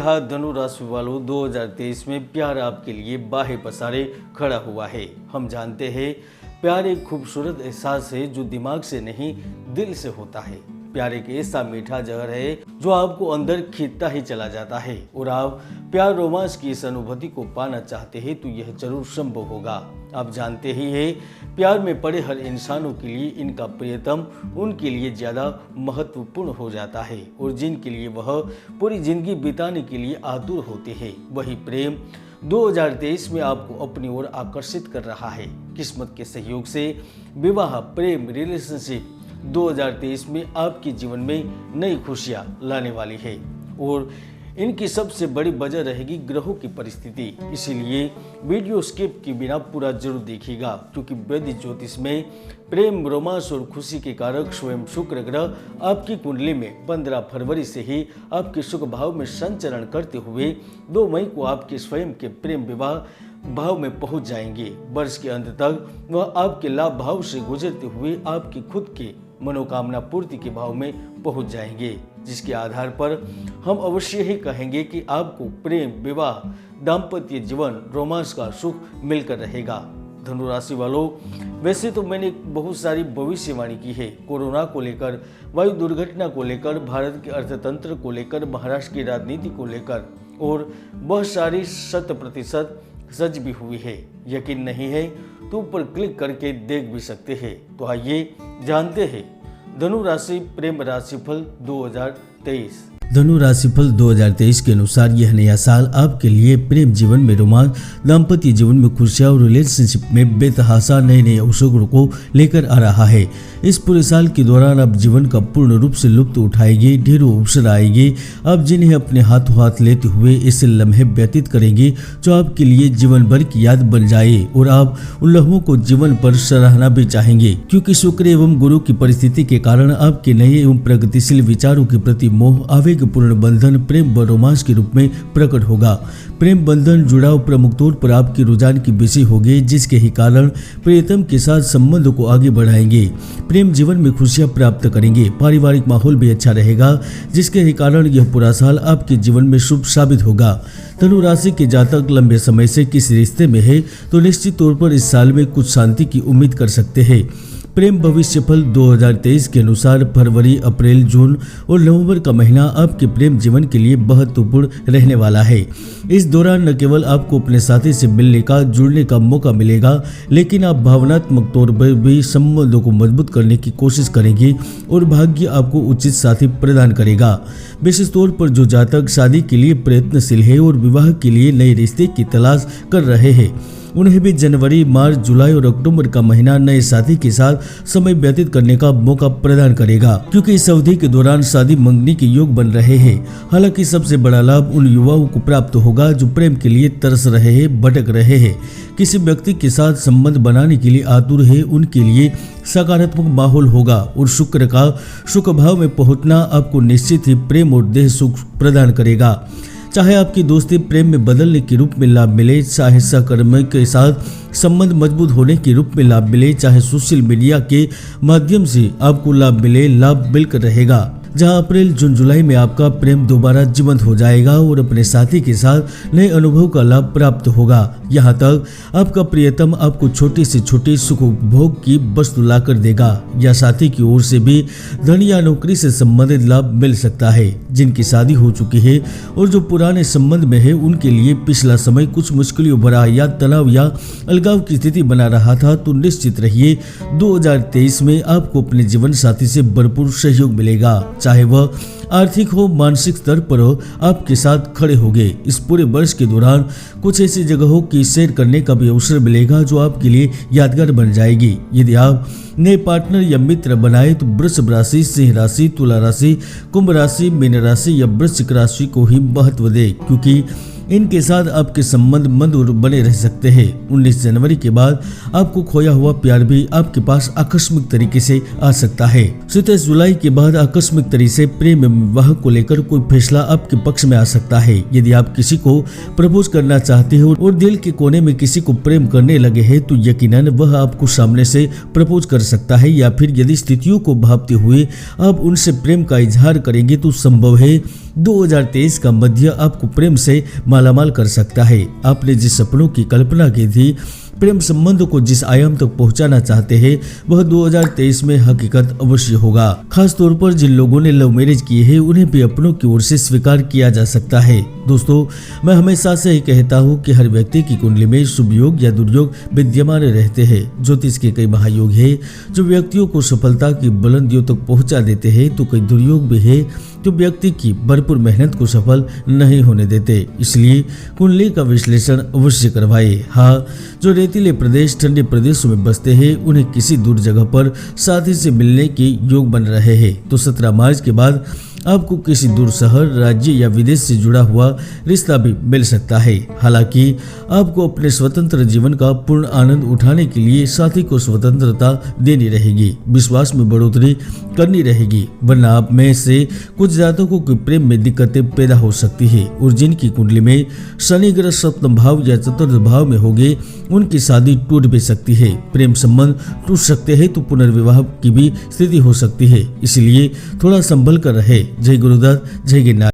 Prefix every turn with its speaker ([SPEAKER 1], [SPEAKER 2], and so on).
[SPEAKER 1] हाँ धनु राशि वालों, 2023 में प्यार आपके लिए बाहें पसारे खड़ा हुआ है। हम जानते हैं प्यार एक खूबसूरत एहसास है जो दिमाग से नहीं दिल से होता है। प्यार एक ऐसा मीठा जहर है जो आपको अंदर खींचता ही चला जाता है और आप प्यार रोमांस की इस अनुभूति को पाना चाहते हैं तो यह जरूर संभव होगा। आप जानते ही हैं प्यार में पड़े हर इंसानों के लिए इनका प्रियतम उनके लिए ज़्यादा महत्वपूर्ण हो जाता है और जिनके लिए वह पूरी जिंदगी बिताने के लिए आतुर होते हैं। वही प्रेम 2023 में आपको अपनी ओर आकर्षित कर रहा है। किस्मत के सहयोग से विवाह, प्रेम, रिलेशनशिप 2023 में आपके जीवन में नई खुशियां लाने वाली है और इनकी सबसे बड़ी वजह रहेगी ग्रहों की परिस्थिति। इसीलिए वीडियो स्किप के बिना पूरा जरूर देखिएगा, क्योंकि वैदिक ज्योतिष में प्रेम, रोमांस और खुशी के कारक स्वयं शुक्र ग्रह आपकी कुंडली में 15 फरवरी से ही आपके सुख भाव में संचरण करते हुए 2 मई को आपके स्वयं के प्रेम विवाह भाव में पहुंच जाएंगे। वर्ष के अंत तक वह आपके लाभ भाव से गुजरते हुए आपकी खुद के मनोकामना पूर्ति के भाव में पहुंच जाएंगे, जिसके आधार पर हम अवश्य ही कहेंगे कि आपको प्रेम, विवाह, दाम्पत्य जीवन, रोमांस का सुख मिलकर रहेगा। धनु राशि वालों, वैसे तो मैंने बहुत सारी भविष्यवाणी की है कोरोना को लेकर, वायु दुर्घटना को लेकर, भारत के अर्थतंत्र को लेकर, महाराष्ट्र की राजनीति को लेकर और बहुत सारी 100% सच भी हुई है। यकीन नहीं है तो ऊपर क्लिक करके देख भी सकते हैं। तो आइए जानते हैं धनु राशि प्रेम राशिफल 2023।
[SPEAKER 2] धनु राशिफल 2023 के अनुसार यह नया साल आपके लिए प्रेम जीवन में रोमांच, दाम्पत्य जीवन में खुशियां और रिलेशनशिप में बेतहाशा नए अवसरों को लेकर आ रहा है। इस पूरे साल के दौरान आप जीवन का पूर्ण रूप से लुत्फ उठाएंगे। ढेरों अवसर आएंगे आप जिन्हें अपने हाथों हाथ लेते हुए ऐसे लम्हे व्यतीत करेंगे जो आपके लिए जीवन भर की याद बन जाए और आप उन लम्हों को जीवन पर सराहना भी चाहेंगे, क्योंकि शुक्र एवं गुरु की परिस्थिति के कारण आपके नए एवं प्रगतिशील विचारों के प्रति मोह, आवेग पूर्ण बंधन प्रेम व रोमांस के रूप में प्रकट होगा। प्रेम बंधन जुड़ाव प्रमुख तौर पर आपके रुझान की विषय होगी, जिसके ही कारण प्रियतम के साथ संबंध को आगे बढ़ाएंगे। प्रेम जीवन में खुशियां प्राप्त करेंगे। पारिवारिक माहौल भी अच्छा रहेगा, जिसके ही कारण यह पूरा साल आपके जीवन में शुभ साबित होगा। धनु राशि के जातक लंबे समय से किसी रिश्ते में है तो निश्चित तौर पर इस साल में कुछ शांति की उम्मीद कर सकते हैं। प्रेम भविष्यफल 2023 के अनुसार फरवरी, अप्रैल, जून और नवंबर का महीना आपके प्रेम जीवन के लिए महत्वपूर्ण रहने वाला है। इस दौरान न केवल आपको अपने साथी से मिलने का, जुड़ने का मौका मिलेगा, लेकिन आप भावनात्मक तौर पर भी संबंधों को मजबूत करने की कोशिश करेंगे और भाग्य आपको उचित साथी प्रदान करेगा। विशेष तौर पर जो जातक शादी के लिए प्रयत्नशील है और विवाह के लिए नए रिश्ते की तलाश कर रहे हैं, उन्हें भी जनवरी, मार्च, जुलाई और अक्टूबर का महीना नए साथी के साथ समय व्यतीत करने का मौका प्रदान करेगा, क्योंकि इस अवधि के दौरान शादी मंगनी के योग बन रहे हैं। हालांकि सबसे बड़ा लाभ उन युवाओं को प्राप्त होगा जो प्रेम के लिए तरस रहे हैं, भटक रहे हैं, किसी व्यक्ति के साथ संबंध बनाने के लिए आतुर है, उनके लिए सकारात्मक माहौल होगा और शुक्र का सुख भाव में पहुंचना आपको निश्चित ही प्रेम और देह सुख प्रदान करेगा। चाहे आपकी दोस्ती प्रेम में बदलने के रूप में लाभ मिले, चाहे सहकर्मी के साथ संबंध मजबूत होने के रूप में लाभ मिले, चाहे सोशल मीडिया के माध्यम से आपको लाभ मिले, लाभ मिलकर रहेगा। जहां अप्रैल, जून, जुलाई में आपका प्रेम दोबारा जीवंत हो जाएगा और अपने साथी के साथ नए अनुभव का लाभ प्राप्त होगा। यहां तक आपका प्रियतम आपको छोटी से छोटी सुख उपभोग की वस्तु ला कर देगा या साथी की ओर से भी धन या नौकरी से संबंधित लाभ मिल सकता है। जिनकी शादी हो चुकी है और जो पुराने संबंध में है, उनके लिए पिछला समय कुछ मुश्किलों भरा या तनाव या अलगाव की स्थिति बना रहा था, तो निश्चित रहिए 2023 में आपको अपने जीवन साथी से भरपूर सहयोग मिलेगा। चाहे वह आर्थिक हो, मानसिक स्तर पर हो, आपके साथ खड़े होंगे। इस पूरे वर्ष के दौरान कुछ ऐसी जगहों की सैर करने का भी अवसर मिलेगा जो आपके लिए यादगार बन जाएगी। यदि आप नए पार्टनर या मित्र बनाए तो वृषभ राशि, सिंह राशि, तुला राशि, कुंभ राशि, मीन राशि या वृश्चिक राशि को ही महत्व दे, क्योंकि इनके साथ आपके संबंध मधुर बने रह सकते हैं। 19 जनवरी के बाद आपको खोया हुआ प्यार भी आपके पास आकस्मिक तरीके से आ सकता है। 27 जुलाई के बाद आकस्मिक तरीके से प्रेम विवाह को लेकर कोई फैसला आपके पक्ष में आ सकता है। यदि आप किसी को प्रपोज करना चाहते हो और दिल के कोने में किसी को प्रेम करने लगे हैं, तो यकीनन वह आपको सामने से प्रपोज कर सकता है, या फिर यदि स्थितियों को भांपते हुए आप उनसे प्रेम का इजहार करेंगे तो संभव है 2023 का मध्य आपको प्रेम से मालामाल कर सकता है। आपने जिस सपनों की कल्पना की थी, प्रेम संबंध को जिस आयाम तक पहुंचाना चाहते हैं, वह 2023 में हकीकत अवश्य होगा। खास तौर पर जिन लोगों ने लव मैरिज किए हैं, उन्हें भी अपनों की ओर से स्वीकार किया जा सकता है। दोस्तों, मैं हमेशा से ही कहता हूं कि हर व्यक्ति की कुंडली में शुभ योग या दुर्योग विद्यमान रहते हैं। ज्योतिष के कई महायोग है जो व्यक्तियों को सफलता की बुलंदियों तक पहुंचा देते हैं, तो कई दुर्योग भी है जो व्यक्ति की भरपूर मेहनत को सफल नहीं होने देते। इसलिए कुंडली का विश्लेषण अवश्य करवाएं। हाँ, जो रेतीले प्रदेश, ठंडे प्रदेशों में बसते हैं, उन्हें किसी दूर जगह पर साथी से मिलने के योग बन रहे हैं। तो 17 मार्च के बाद आपको किसी दूर शहर, राज्य या विदेश से जुड़ा हुआ रिश्ता भी मिल सकता है। हालांकि आपको अपने स्वतंत्र जीवन का पूर्ण आनंद उठाने के लिए साथी को स्वतंत्रता देनी रहेगी, विश्वास में बढ़ोतरी करनी रहेगी, वरना आप में से कुछ जातकों के प्रेम में दिक्कतें पैदा हो सकती है। और जिनकी कुंडली में शनि ग्रह सप्तम भाव या चतुर्थ भाव में होंगे, उनकी शादी टूट भी सकती है। प्रेम संबंध टूट सकते हैं तो पुनर्विवाह की भी स्थिति हो सकती है। इसलिए थोड़ा संभल कर रहे। जय गुरुदत्त, जय गिरनार।